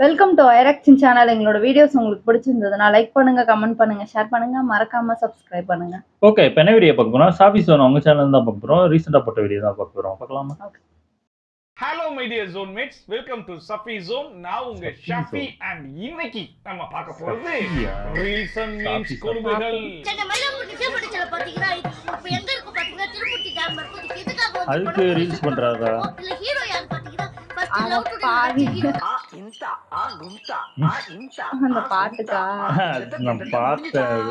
Welcome to ஐராக்சின் channel. எங்களோட videos உங்களுக்கு பிடிச்சிருந்ததுன்னா லைக் பண்ணுங்க, கமெண்ட் பண்ணுங்க, ஷேர் பண்ணுங்க, மறக்காம சப்ஸ்கிரைப் பண்ணுங்க. ஓகே, இப்போ என்ன வீடியோ பார்க்க போறோம்? சாஃபி ஜோன் உங்க சேனல் தான் பார்க்க போறோம். ரீசெண்டா போட்ட வீடியோ தான் பார்க்க போறோம். பார்க்கலாமா? Hello my dear zone mates, welcome to Safi zone. நான் உங்க ஷாஃபி அண்ட் இன்னைக்கு நம்ம பார்க்க போறது ரீசன்ட் மீம்ஸ் கொடுமைகள். அதுக்கு ரீல்ஸ் பண்றாரா? அந்த பாட்டுக்கா நான் பார்த்தேன்.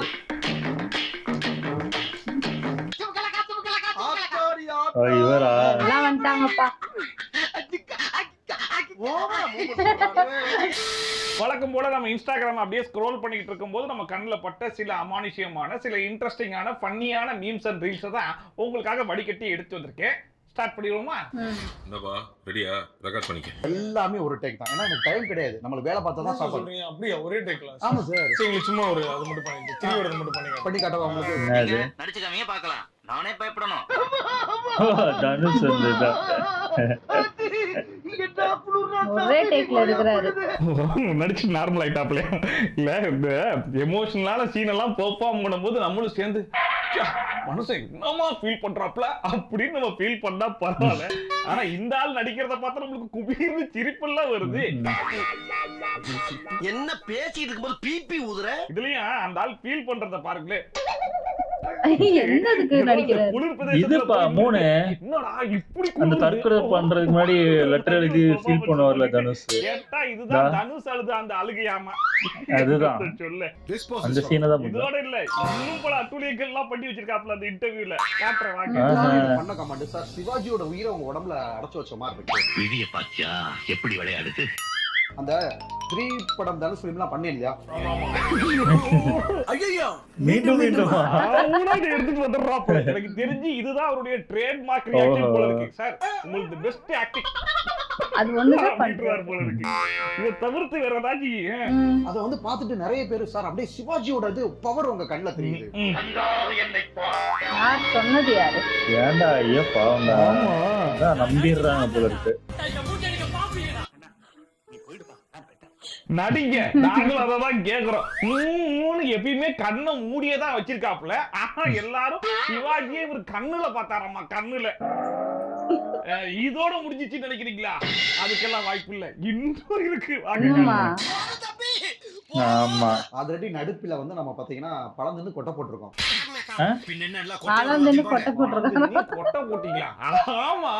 இவரா எல்லாம் வந்துட்டாங்கப்பா. வழக்கம் போல நம்ம இன்ஸ்டாகிராம் அப்படியே ஸ்க்ரோல் பண்ணிட்டு இருக்கும்போது நம்ம கண்ணில் பட்ட சில அமானுஷ்யமான, சில இன்ட்ரெஸ்டிங்கான, ஃபன்னியான மீம்ஸ் அண்ட் ரீல்ஸை தான் உங்களுக்காக வடிகட்டி எடுத்து வந்திருக்கேன். ஸ்டார்ட் பண்ணிடுவோமா? என்னப்பா ரெடியா? ரெக்கார்ட் பண்ணிக்க. எல்லாமே ஒரு டேக் தான். ஏன்னா எனக்கு டைம் கிடையாது. நம்மளுக்கு வேலை பார்த்தா தான் சாப்பிடுறீங்க. அப்படியே ஒரே டேக்ல. ஆமா சார். சரி, சும்மா ஒரு அது மட்டும் பண்ணிட்டு திருவிழா மட்டும் பண்ணிக்க. பண்ணி காட்டவா உங்களுக்கு? என்னது? நடிச்சுக்காமீங்க பார்க்கலாம். நானே பயப்படணும். தனுஷ் வந்துதான். ஒரே டேக்ல எடுக்கிறாரு. நடிச்சு நார்மல் ஆயிட்டாப்ல. இல்ல இந்த எமோஷனலான சீன் எல்லாம் பெர்ஃபார்ம் பண்ணும்போது நம்மளும் சேர்ந்து மனுஷன் என்னமா ஃபீல் பண்றாப்ல அப்படின்னு நம்ம ஃபீல் பண்ணா பரவாயில்ல. ஆனா இந்த ஆள் நடிக்கிறத பார்த்தா நம்மளுக்கு குபீர்னு சிரிப்பெல்லாம் வருது. என்ன பேசிட்டு இருக்கும்போது பிபி ஊதுற? இதுலயும் அந்த ஆள் ஃபீல் பண்றத பாருங்களேன். என்னதுக்கு நடிக்கிறாரு? இதுப்பா மூணு என்னடா இப்படி அந்த தற்கொலை பண்றதுக்கு முன்னாடி லெட்டர் எழுதி ஃபீல் பண்ணுவார்ல தனுஷ். கேட்டா இதுதான் தனுஷ் அழுது அந்த அழுகையாமா. அதுதான் சொல்லு. அந்த சீனை தான் இதோட இல்ல, இன்னும் பல அட்டூழியங்கள் எல்லாம் பண்ணி வச்சிருக்காப்ல அந்த இன்டர்வியூல. காட்டுறேன் வாங்க. பண்ண கமாண்ட் சார். சிவாஜியோட உயிரை உங்க உடம்புல அடைச்சு வச்ச மாதிரி இருக்கு. விதிய பாத்தியா எப்படி விளையாடுது? அந்த 3 படம் தனுஷ் ஃபிலிம்லாம் பண்ணேன் இல்லையா? ஐயோ மீண்டும் மீண்டும் எடுத்துட்டு வந்துடுறாப்ல. எனக்கு தெரிஞ்சு இதுதான் அவருடைய ட்ரேட்மார்க் ரியாக்ஷன் போல இருக்கு. சார் உங்களுக்கு பெஸ்ட் ஆக்டிங் அது ஒண்ணுதான் பண்றாரு போல இருக்கு. இத தவிர்த்து வேற ஏதாச்சும் அதை வந்து பார்த்துட்டு நிறைய பேர் சார் அப்படியே சிவாஜியோட இது பவர் உங்க கண்ணுல தெரியுது. யார் சொன்னது? யாரு? ஏன்டா ஐயோ பாவம்டா. அதான் நம்பிடுறாங்க போல இருக்கு. நடிங்க, நாங்களும் அதான் கேக்குறோம். எப்பயுமே கண்ணை மூடியதான் வச்சிருக்காப்ல. ஆனா எல்லாரும் சிவாஜியே இவர் கண்ணுல பார்த்தாராமா, கண்ணுல. இதோட முடிஞ்சிச்சு நினைக்கிறீங்களா? அதுக்கெல்லாம் வாய்ப்பு இல்ல, இன்னும் இருக்கு. ஆமா ஆல்ரெடி நடுப்புல வந்து நம்ம பாத்தீங்கன்னா பழம் நின்னு கொட்டை போட்டிருக்கோம். கொட்டை போட்டிருக்காங்க. கொட்டை போட்டீங்களா? ஆமா,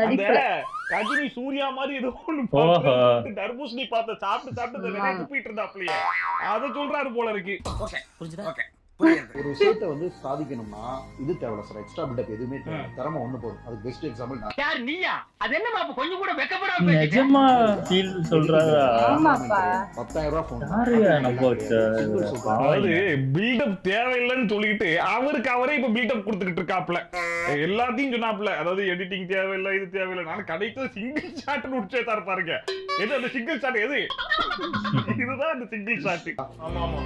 அந்த கஜினி சூர்யா மாதிரி ஏதோ ஒண்ணு தர்பூசணி பார்த்த சாப்பிட்டு துப்பிட்டு இருந்தாப்லயே அதை சொல்றாரு போல இருக்கு. ஒரு விஷயத்தை வந்து சாதிக்கணும்னா இது தேவையில்ல சார். எக்ஸ்ட்ரா பில்டப் எதுவுமே திறமை ஒண்ணு போதும். அதுக்கு பெஸ்ட் எக்ஸாம்பிள் நான். யார் நீயா? அது என்ன பாப்பு கொஞ்சம் கூட வெக்கப்படாம நிஜமா ஃபீல் சொல்றாரா? ஆமாப்பா. 10,000 ரூபாய் ஃபோன். யாரையா நம்ப வச்ச? அதாவது பில்டப் தேவையில்லைன்னு சொல்லிட்டு அவருக்கு அவரே இப்ப பில்டப் கொடுத்துக்கிட்டு இருக்காப்ல. எல்லாத்தையும் சொன்னாப்ல. அதாவது எடிட்டிங் தேவையில்லை, இது தேவையில்லை. நான் கடைக்கு சிங்கிள் ஷாட்னு உடிச்சே தான் பாருங்க. எது அந்த சிங்கிள் ஷாட்? எது இதுதான் அந்த சிங்கிள் ஷாட். ஆமா ஆமா.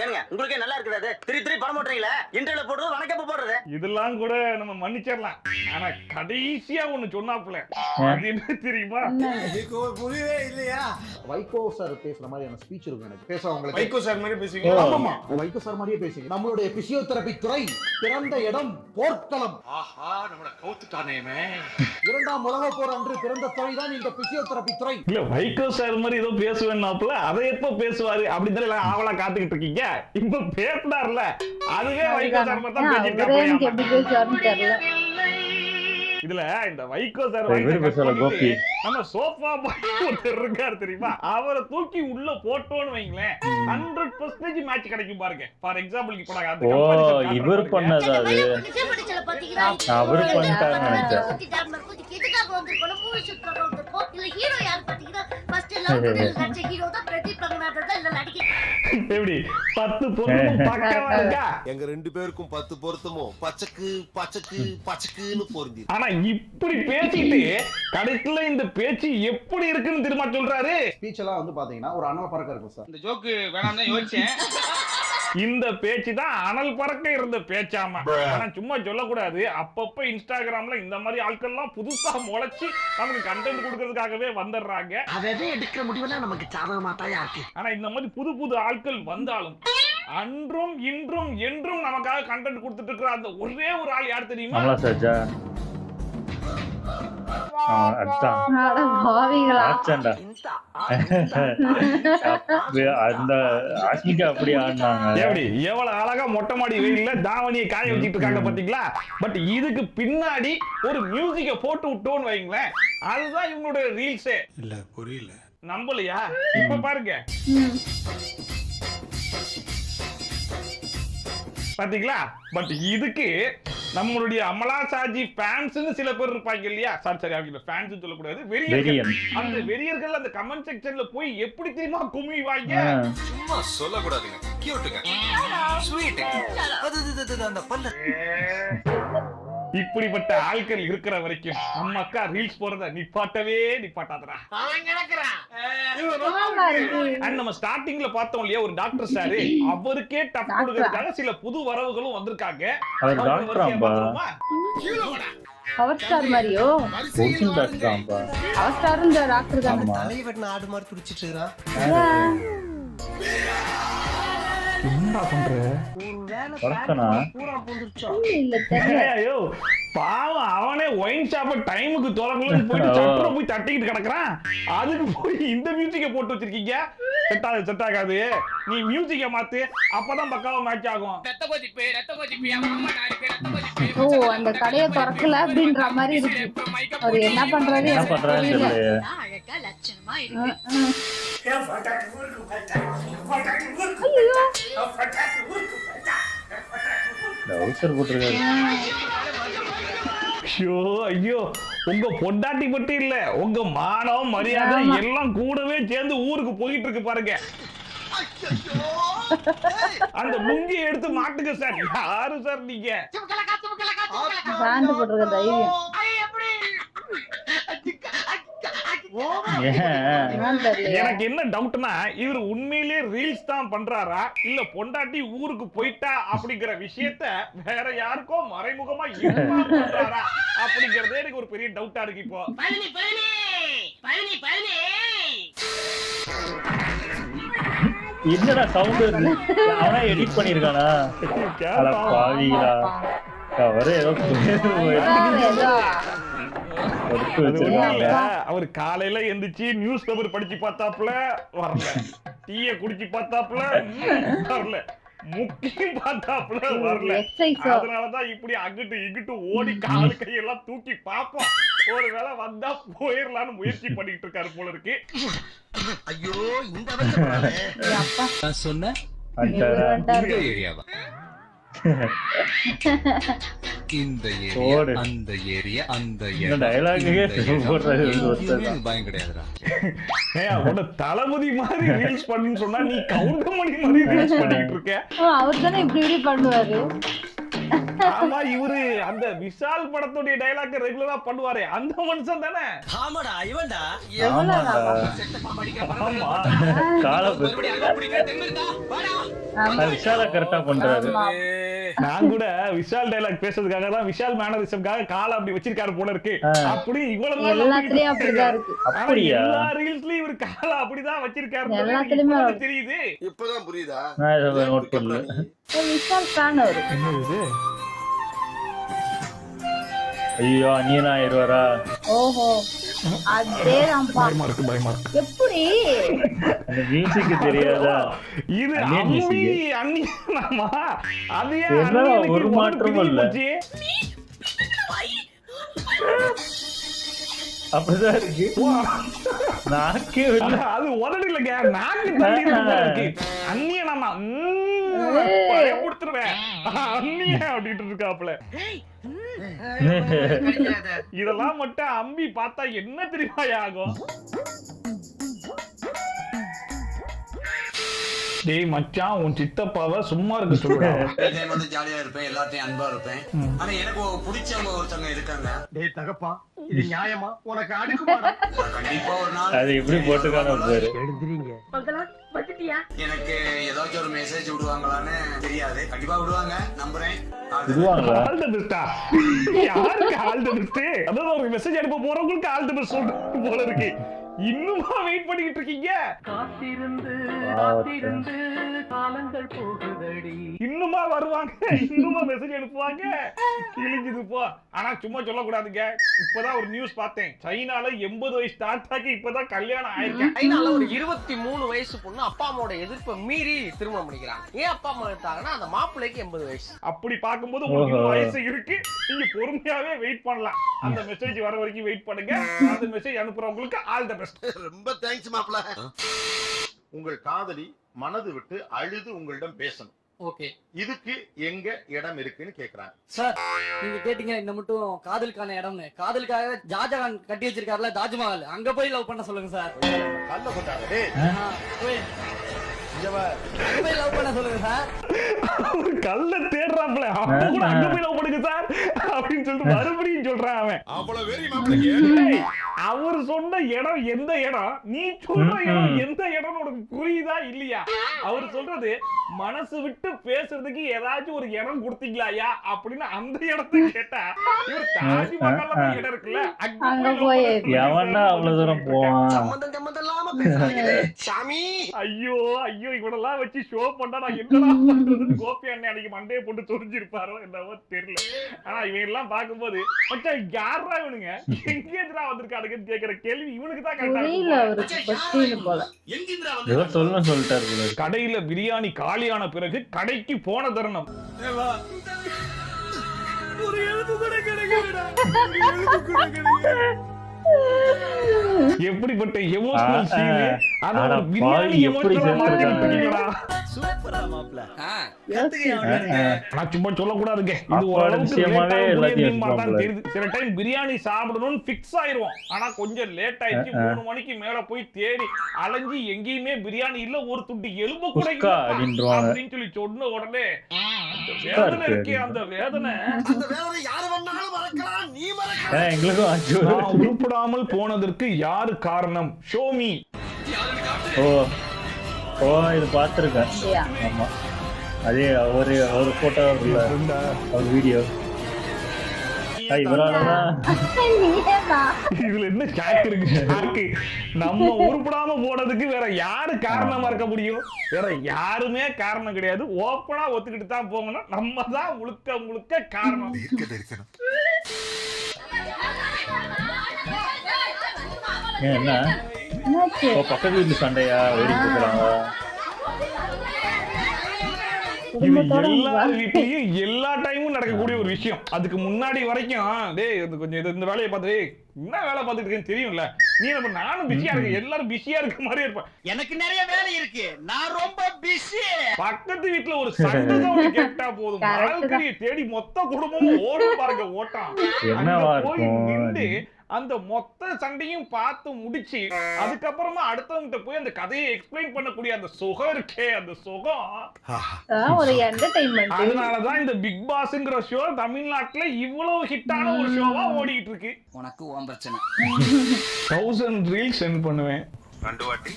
ஏங்க உங்களுக்கு நல்லா இருக்குது. திரி படம் போடுறீங்களா? இன்டர்வியூல போடுறது வணக்கம் போடுறது இதெல்லாம் கூட நம்ம மன்னிச்சிடலாம். ஆனா கடைசியா ஒண்ணு சொன்னாப்ல, அது என்ன தெரியுமா? புரியவே இல்லையா? வைகோ சார் பேசுற மாதிரியான ஸ்பீச் இருக்கும். எனக்கு பேச உங்களுக்கு வைகோ சார் மாதிரி பேசுவீங்க. ஆமாமா, வைகோ சார் மாதிரியே பேசுங்க. நம்மளுடைய பிசியோதெரபி துறை பிறந்த இடம் போர்க்களம். ஆஹா, நம்மள கவுத்துட்டானேமே. 2ஆம் உலக போர் அன்று பிறந்த துறை தான் இந்த பிசியோதெரபி துறை. இல்ல, வைகோ சார் மாதிரி ஏதோ பேசுவேன்னாப்ல. அதை எப்ப பேசுவாரு அப்படின்னு எல்லாம் ஆவலா காத்துக்கிட்டு இருக்கீங்க. இப்ப பேசினார்ல, அதுவே வைகோ சார் மாதிரி தான் பேசிருக்காங்க. இதுல இந்த வைகோ சார் நம்ம சோஃபா ஒருத்தர் இருக்காரு தெரியுமா, அவரை தூக்கி உள்ள போட்டோன்னு வைங்களேன் 100% மேட்ச் கிடைக்கும் பாருங்க. ஃபார் எக்ஸாம்பிள் இப்ப நான் அந்த கம்பெனி இவர் பண்ணது அது அவரு பண்ணிட்டாருன்னு நினைச்சேன். எப்படி 10 பொருத்தமும் பக்காவா இருக்கா? எங்க 2 பேருக்கும் 10 பொருத்தமும் பச்சக்குன்னு பொருந்தி. ஆனா இப்படி பேசிட்டு கடைசில இந்த பேச்சு எப்படி இருக்குன்னு திரும்ப சொல்றாரு. ஸ்பீச் எல்லாம் வந்து பாத்தீங்கன்னா ஒரு அண்ணா பறக்க இருக்கும் சார். இந்த ஜோக்கு வேணாம் தான் யோசிச்சேன். இந்த பேச்சு தான் அனல் பறக்க இருந்த பேச்சாம. ஆனா சும்மா சொல்லக்கூடாது, அப்பப்ப இன்ஸ்டாகிராம்ல இந்த மாதிரி ஆட்கள்லாம் புதுசா முளைச்சு நமக்கு கண்டென்ட் கொடுக்கறதுக்காகவே வந்துடுறாங்க. அவன் எடுக்கிற முடிவெல்லாம் நமக்கு சாதகமா தான் இருக்கு. ஆனா இந்த மாதிரி புது புது ஆட்கள் வந்தாலும் அன்றும் இன்றும் என்றும் நமக்காக கண்டென்ட் கொடுத்துட்டு இருக்கிற அந்த ஒரே ஒரு ஆள் யார் தெரியுமா? அமலா சஜா. அதான் அட பாவிகளா. ஆச்சாண்டா. அந்த ஆஷ்மிகா அப்படி ஆடினாங்க. எப்படி எவ்வளவு அழகா மொட்டை மாடி வெயில்ல தாவணியை காய வச்சுட்டு இருக்காங்க பாத்தீங்களா? பட் இதுக்கு பின்னாடி ஒரு மியூசிக்க போட்டு விட்டோன்னு வைங்களேன், அதுதான் இவங்களுடைய ரீல்ஸே. இல்ல புரியல. நம்பலையா? இப்ப பாருங்க பாத்தீங்களா? பட் இதுக்கு நம்மளுடைய அமலா சாஜி ஃபேன்ஸ்னு சில பேர் இருப்பாங்க இல்லையா? சரி அவங்க ஃபேன்ஸ் சொல்லக்கூடாது, வெறியர்கள். அந்த வெறியர்கள் அந்த கமெண்ட் செக்ஷன்ல போய் எப்படி தெரியுமா குமிவாங்க? சும்மா சொல்லக்கூடாதுங்க. கியூட்டுங்க. ஸ்வீட். அந்த பல்ல. இப்படிப்பட்ட ஆட்கள் இருக்கிற வரைக்கும் நம்ம அக்கா ரீல்ஸ் போறத நிப்பாட்டவே நிப்பாட்டாதடா. அண்ட் நம்ம ஸ்டார்டிங்ல பார்த்தோம் இல்லையா ஒரு டாக்டர் சார், அவருக்கே டப் கொடுக்கிறதுக்காக சில புது வரவுகளும் வந்திருக்காங்க. அவர் டாக்டராம்பா. பவர் ஸ்டார் மாதிரியோ? கோச்சிங் டாக்டராம்பா. பவர் ஸ்டார்ன்ற டாக்டர் தானே. தலைவன் ஆடு மாதிரி துடிச்சிட்டு இருக்கான். என்ன பண்ற? பறக்கனா? இல்ல தெரியல. ஐயோ பாவம், அவனே ஒயின் ஷாப்ப டைமுக்கு திறக்கலன்னு போயிட்டு சட்டரை போய் தட்டிக்கிட்டு கிடக்குறான். அதுக்கு போய் இந்த மியூசிக்க போட்டு வச்சிருக்கீங்க. செட் ஆகாது. நீ மியூசிக்க மாத்து, அப்பதான் பக்காவா மேட்ச் ஆகும். ஓ, அந்த கடையை திறக்கல அப்படின்ற மாதிரி இருக்கு. அவர் என்ன பண்றாரு என்ன பண்றாருன்னு தெரியல. டவுசர் போட்டிருக்காரு. ஐயோ, உங்க பொண்டாட்டி மட்டும் இல்ல, உங்க மானம் மரியாதை எல்லாம் கூடவே சேர்ந்து ஊருக்கு போயிட்டு இருக்கு பாருங்க. அந்த முங்கி எடுத்து மாட்டுங்க சார். யாரு சார் நீங்க? சாந்து போட்டிருக்க தைரியம். எனக்கு என்ன டவுட்னா, இவர் உண்மையிலே ரீல்ஸ் தான் பண்றாரா இல்ல பொண்டாட்டி ஊருக்கு போயிட்டா அப்படிங்கிற விஷயத்த வேற யாருக்கோ மறைமுகமா இன்ஃபார்ம் பண்றாரா அப்படிங்கறதே எனக்கு ஒரு பெரிய டவுட்டா இருக்கு. இப்போ என்னடா சவுண்ட் வருது? அவனா எடிட் பண்ணிருக்கானா? அட பாவிகளா. அவரே ஏதோ அவர் காலையில எந்திரிச்சு நியூஸ் பேப்பர் படிச்சு பார்த்தாப்புல வரல, டீய குடிச்சு பார்த்தாப்புல வரல, முக்கியம் பார்த்தாப்புல வரல. அதனாலதான் இப்படி அங்கிட்டு இங்கிட்டு ஓடி காலு கையெல்லாம் தூக்கி பார்ப்போம், ஒருவேளை வந்தா போயிடலான்னு முயற்சி பண்ணிட்டு இருக்காரு போல இருக்கு. ஐயோ இந்த சொன்ன இந்த ஏரியா அந்த ஏரியா அந்த பயம் கிடையாதுடா. தளபதி மாதிரி ரீல்ஸ் பண்ணு சொன்னா நீ கவுண்டமணி மாதிரி ரீல்ஸ் பண்ணிட்டு இருக்க. அவர் தானே இப்படி பண்ணுவாரு. ஆமா, இவரு அந்த விஷால் படத்துடைய டயலாக் ரெகுலரா பண்ணுவாரே அந்த மனுஷன் தானே? ஆமாடா இவன்டா. விஷால கரெக்டா பண்றாரு. நான் கூட விஷால் டயலாக் பேசுறதுக்காக தான் விஷால் மேனரிசம்காக காலை அப்படி வச்சிருக்காரு போல இருக்கு. அப்படி இவ்வளவு எல்லாத்துலயும் அப்படிதான் இருக்கு. அப்படியா? எல்லா ரீல்ஸ்லயும் இவர் காலை அப்படிதான் வச்சிருக்காரு எல்லாத்துலயுமே தெரியுது. இப்பதான் புரியுதா? நான் இதை நோட் பண்ணல. விஷால் ஃபேன் அவரு. ஐயோ, அனியனா ஆயிடுவாரா? ஓஹோ, அதேதான்ப்பா. பயமா இருக்கு. எப்படி அந்த மியூசிக் தெரியாதா? இது அண்ணியனாமா? அது ஒரு மாற்றமும் இல்ல. அப்படிதான் இருக்கு. நாக்கே அது உதடு இல்லைங்க, நாக்கு தள்ளி இருக்கு. அண்ணியனாமா பயப்படுத்துருவேன் அண்ணிய அப்படின்ட்டு இருக்காப்புல. இதெல்லாம் மட்டும் அம்பி பார்த்தா என்ன தெரியுமா ஆகும்? டேய் மச்சான், உன் சித்தப்பாவை சும்மா இருக்க சொல்லுடா. நான் வந்து ஜாலியா இருப்பேன், எல்லாத்தையும் அன்பா இருப்பேன். ஆனா எனக்கு பிடிச்சவங்க ஒருத்தவங்க இருக்காங்க. டேய் தகப்பா, இது நியாயமா? உனக்கு அடுக்குமாடா. கண்டிப்பா ஒரு நாள் அது எப்படி போட்டுக்கான பேரு. எழுந்திரீங்க. விட்டுட்டியா? எனக்கு ஏதாச்சும் ஒரு மெசேஜ் விடுவாங்களான்னு தெரியாது. கண்டிப்பா விடுவாங்க நம்புறேன். விடுவாங்களா? ஆல் தி பெஸ்டா. யாருக்கு ஆல் தி பெஸ்ட்? அதாவது ஒரு மெசேஜ் அனுப்ப போறவங்களுக்கு ஆல் தி பெஸ்ட் சொல்றது போல இருக்கு. இன்னுமா வெயிட் பண்ணிட்டு இருக்கீங்க? காத்திருந்து காத்திருந்து காலங்கள் போகுதடி. இன்னுமா வருவாங்க, இன்னுமா மெசேஜ் அனுப்புவாங்க. கிழிஞ்சது போ. ஆனா சும்மா சொல்லக்கூடாதுங்க. இப்பதான் ஒரு நியூஸ் பார்த்தேன். சைனால 80 வயசு ஸ்டார்ட் ஆகி இப்பதான் கல்யாணம் ஆயிருக்கு. சைனால ஒரு 23 வயசு பொண்ணு அப்பா அம்மாவோட எதிர்ப்பை மீறி திருமணம் பண்ணிக்கிறாங்க. ஏன் அப்பா அம்மா எடுத்தாங்கன்னா அந்த மாப்பிள்ளைக்கு 80 வயசு. அப்படி பார்க்கும்போது உங்களுக்கு இன்னும் வயசு இருக்கு. நீங்க பொறுமையாவே வெயிட் பண்ணலாம். அந்த மெசேஜ் வர வரைக்கும் வெயிட் பண்ணுங்க. அந்த மெசேஜ் அனுப்புறவங்களுக்கு ஆல் தி பெஸ்ட். ரொம்ப தேங்க்ஸ் மாப்ள. உங்கள் காதலி மனது விட்டு அழுது உங்களிடம் பேசணும். ஓகே. இதுக்கு எங்க இடம் இருக்குன்னு கேக்குறாங்க. சார் நீங்க கேட்டீங்க இந்த மட்டும் காதலுக்கான இடம்னு. காதலுக்காக ஷாஜகான் கட்டி வச்சிருக்காருல தாஜ்மஹால், அங்க போய் லவ் பண்ண சொல்லுங்க சார். கல்ல போட்டாங்க. டேய் போய் அங்க போய் லவ் பண்ண சொல்லுங்க சார். ஒரு கல்ல தேடுறாப்ல. அப்ப கூட அங்க போய் லவ் பண்ணுங்க சார் அப்படின்னு சொல்லிட்டு மறுபடியும் சொல்றான் அவன். அவ்வளவு வெறி மாப்ள. அவர் சொன்ன இடம் எந்த இடம், நீ சொல்ற இடம் எந்த இடம் உனக்கு புரியுதா இல்லையா? அவர் சொல்றது மனசு விட்டு பேசுறதுக்கு ஏதாச்சும் ஒரு இடம் கொடுத்தீங்களாயா அப்படின்னு அந்த இடத்தை கேட்டா இவர் தாஜ்மஹால்ல இடம் இருக்குல்ல அங்க போய் எவன்டா அவ்வளவு தூரம் போவான்? சம்பந்தம் இல்லாம பேசாதீங்களே சாமி. ஐயோ ஐயோ இவனெல்லாம் வச்சு ஷோ பண்ணா நான் என்னடா பண்றதுன்னு கோபி அண்ணன் அன்னைக்கு மண்டையை போட்டு சொரிஞ்சிருப்பாரோ என்னவோ தெரியல. ஆனா இவங்க எல்லாம் பார்க்கும்போது மச்சான் யாரா இவனுங்க எங்க எதிரா வந்திருக்கானுங்கன்னு கேக்குற கேள்வி இவனுக்கு தான் புரியல அவருக்கு பஸ்டின்னு போல. எங்கிந்திரா ஏதோ வந்து சொல்லணும் சொல்லிட்டாரு போல இருக்கு. கடையில பிரியாணி காலியான பிறகு கடைக்கு போன தருணம். ஒரு எழுப்பு கூட கிடைக்கலடா. ஒரு எழுப்பு கூட கிடைக்கல. எப்படிப்பட்ட எமோஷனல் சீன். அத அட ஒரு பிரியாணி பாவி, எப்படி எமோஷனல் மாத்திட்டீங்கடா. சூப்பரா மாப்ள. நான் சும்மா சொல்லக்கூடாதுங்க. இது அப்பாவோட ஓரளவுக்கு விஷயமாவே எல்லாத்தையும் தான் தெரியுது. சில டைம் பிரியாணி சாப்பிடணும்னு ஃபிக்ஸ் ஆயிருவோம். ஆனா கொஞ்சம் லேட் ஆயிடுச்சு. 3 மணிக்கு மேல போய் தேடி அலைஞ்சி எங்கேயுமே பிரியாணி இல்ல, ஒரு துண்டு எலும்பு கூட குஸ்கா அப்படின்றவாங்க. அப்படின்னு சொல்லி சொன்ன உடனே அந்த வேதனை இருக்கே, அந்த வேதனை. அந்த வேதனை யாரு வேணாலும் மறக்கலாம், நீ மறக்கலாம். எங்களுக்கும் ஆச்சு. நான் உருப்படாமல் போனதற்கு யாரு காரணம்? ஷோமி. ஓ ஓ இது பார்த்துருக்கேன். ஆமா அதே ஒரு போட்டோ இருக்குல்ல, ஒரு வீடியோ. இவராலதான் இதுல என்ன ஷாக் இருக்கு? ஷாக்கு நம்ம உருப்படாம போனதுக்கு வேற யாரு காரணமா இருக்க முடியும்? வேற யாருமே காரணம் கிடையாது. ஓப்பனா ஒத்துக்கிட்டு தான் போகணும். நம்ம தான் முழுக்க முழுக்க காரணம். இருக்கணும். என்ன என்னாச்சு? ஓ, பக்கத்து வீட்டு சண்டையா வேடிக்கை பார்க்கறாங்க. இது எல்லார் வீட்லயும் எல்லா டைமும் நடக்கக்கூடிய ஒரு விஷயம். அதுக்கு முன்னாடி வரைக்கும் டேய் கொஞ்சம் இந்த வேலையை பார்த்து என்ன வேலை பார்த்துட்டு இருக்கேன்னு தெரியும்ல. நீ நம்ம நானும் பிஸியா இருக்கேன், எல்லாரும் பிஸியா இருக்க மாதிரி இருப்பேன். எனக்கு நிறைய வேலை இருக்கு, நான் ரொம்ப பிஸி. பக்கத்து வீட்டுல ஒரு சண்டை சவுண்ட் கேட்டா போதும், வாழ்க்கையை தேடி மொத்த குடும்பமும் ஓடும் பாருங்க ஓட்டம். என்னவா அங்க போய் இருக்கும்? நின்று அந்த மொத்த சண்டையும் பார்த்து முடிச்சு அதுக்கப்புறமா அடுத்தவங்கிட்ட போய் அந்த கதையை எக்ஸ்பிளைன் பண்ணக்கூடிய அந்த சுகம் இருக்கே, அந்த சுகம். ஒரு என்டர்டைன்மெண்ட். அதனாலதான் இந்த பிக் பாஸ்ங்கிற ஷோ தமிழ்நாட்டுல இவ்வளவு ஹிட்டான ஒரு ஷோவா ஓடிட்டு இருக்கு. உனக்கு உன் பிரச்சனை. 1000 ரீல்ஸ் சென்ட் பண்ணுவேன். 2 வாட்டி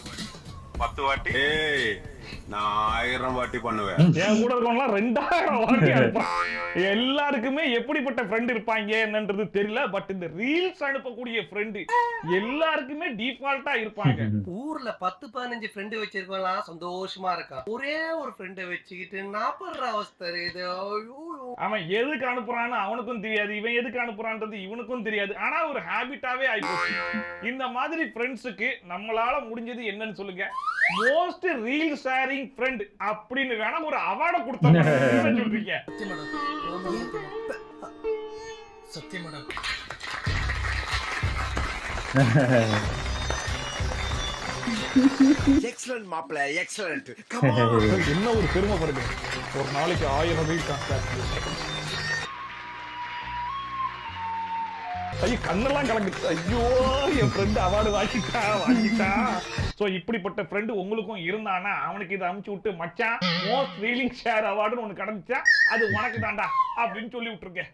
10 வாட்டி. ஏய் நான் 1000 வாட்டி பண்ணுவேன். என் கூட இருக்கவங்க 2000 வாட்டி அனுப்பான். எல்லாருக்குமே எப்படிப்பட்ட ஃப்ரெண்ட் இருப்பாங்க என்னன்றது தெரியல. பட் இந்த ரீல்ஸ் அனுப்பக்கூடிய ஃப்ரெண்ட் எல்லாருக்குமே டிஃபால்ட்டா இருப்பாங்க. ஊர்ல 10-15 ஃப்ரெண்டு வச்சிருக்கலாம் சந்தோஷமா இருக்கான். ஒரே ஒரு ஃப்ரெண்டை வச்சுக்கிட்டு 40 அவஸ்தை இது. அவன் எதுக்கு அனுப்புறான்னு அவனுக்கும் தெரியாது, இவன் எதுக்கு அனுப்புறான்றது இவனுக்கும் தெரியாது. ஆனா ஒரு ஹாபிட்டாவே ஆயிப்போச்சு. இந்த மாதிரி ஃப்ரெண்ட்ஸுக்கு நம்மளால முடிஞ்சது என்னன்னு சொல்லுங்க. மோஸ்ட் ரீல் ஷேரிங் ஃப்ரெண்ட் அப்படின்னு வேணா ஒரு அவார்டை கொடுத்தோம். சொல்றீங்க சத்தியம் மேடம். எக்ஸலென்ட் மாப்ள, எக்ஸலென்ட். என்ன ஒரு பெருமைப்படுது. ஒரு நாளைக்கு 1000 ரீல் ஐயோ கண்ணெல்லாம் கலங்குது. ஐயோ என் ஃப்ரெண்ட் அவார்டு வாங்கிட்டா. சோ இப்படிப்பட்ட ஃப்ரெண்ட் உங்களுக்கும் இருந்தானா அவனுக்கு இதை அமுச்சு விட்டு மச்சான் மோஸ்ட் ரீலிங் ஷேர் அவார்டுன்னு ஒண்ணு கிடைச்சா அது உனக்கு தாண்டா அப்படின்னு சொல்லி விட்டுருங்க.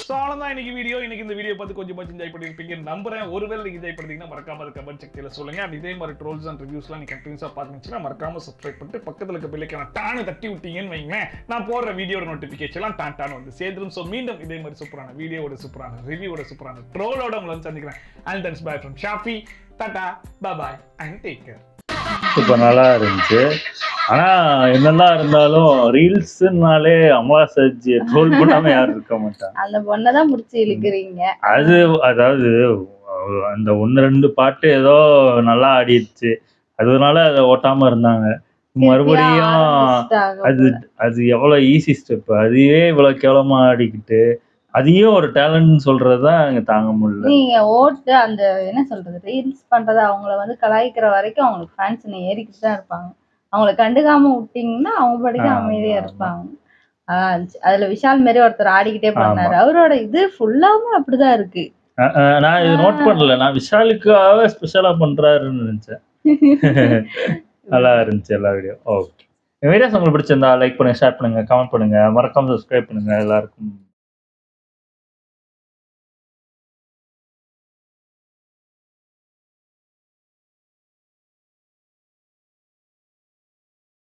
ஸோ அவ்வளோதான் இன்னைக்கு வீடியோ. இன்னைக்கு இந்த வீடியோ பார்த்து கொஞ்சம் என்ஜாய் பண்ணியிருப்பீங்க நம்புறேன். ஒருவேளை நீங்க என்ஜாய் பண்ணிட்டீங்கன்னா மறக்காம அது கமெண்ட் செக்ஷன்ல சொல்லுங்க. அண்ட் இதே மாதிரி ட்ரோல்ஸ் அண்ட் ரிவ்யூஸ்லாம் நீங்க கண்டினியூஸா பார்த்துச்சுன்னா மறக்காம சப்ஸ்கிரைப் பண்ணிட்டு பக்கத்துல இருக்க பெல்லைக்கான டானு தட்டி விட்டீங்கன்னு வைங்களேன், நான் போடுற வீடியோட நோட்டிஃபிகேஷன்லாம் டான் வந்து சேர்ந்துடும். ஸோ மீண்டும் இதே மாதிரி சூப்பரான வீடியோட சூப்பரான ரிவ்யூவோட சூப்பரான ட்ரோலோட உங்களை வந்து சந்திக்கிறேன். And that's by from Shafi. Tata bye and take care. இப்போ நல்லா இருந்துச்சு. ஆனா என்னதான் இருந்தாலும் ரீல்ஸ்னாலே அமலா சர்ஜி ட்ரோல் பண்ணாம யாரும் இருக்க மாட்டாங்க. அந்த பொண்ணதான் முடிச்சு இழுக்கிறீங்க. அது அதாவது அந்த 1-2 பாட்டு ஏதோ நல்லா ஆடிடுச்சு, அதனால அதை ஓட்டாம இருந்தாங்க. மறுபடியும் அது எவ்வளவு ஈஸி ஸ்டெப், அதுவே இவ்வளவு கேவலமா ஆடிக்கிட்டு அதையும் ஒரு டேலண்ட் சொல்றதுதான் அங்க தாங்க முடியல. நீங்க ஓட்டு அந்த என்ன சொல்றது ரீல்ஸ் பண்றத அவங்கள வந்து கலாய்க்கிற வரைக்கும் அவங்களுக்கு ஃபேன்ஸ் ஏறிக்கிட்டு தான் இருப்பாங்க. அவங்கள கண்டுக்காம விட்டீங்கன்னா அவங்க படிக்க அமைதியா இருப்பாங்க. அதுல விஷால் மாரி ஒருத்தர் ஆடிக்கிட்டே பண்ணாரு, அவரோட இது ஃபுல்லாவே அப்படிதான் இருக்கு. நான் இது நோட் பண்ணல, நான் விஷாலுக்காக ஸ்பெஷலா பண்றாருன்னு நினைச்சேன். நல்லா இருந்துச்சு எல்லா வீடியோ. ஓகே, வீடியோஸ் உங்களுக்கு பிடிச்சிருந்தா லைக் பண்ணுங்க, ஷேர் பண்ணுங்க, கமெண்ட் பண்ணுங்க, மறக்காம சப்ஸ்கிரைப் பண்ணுங்க. எல்லாருக்கும்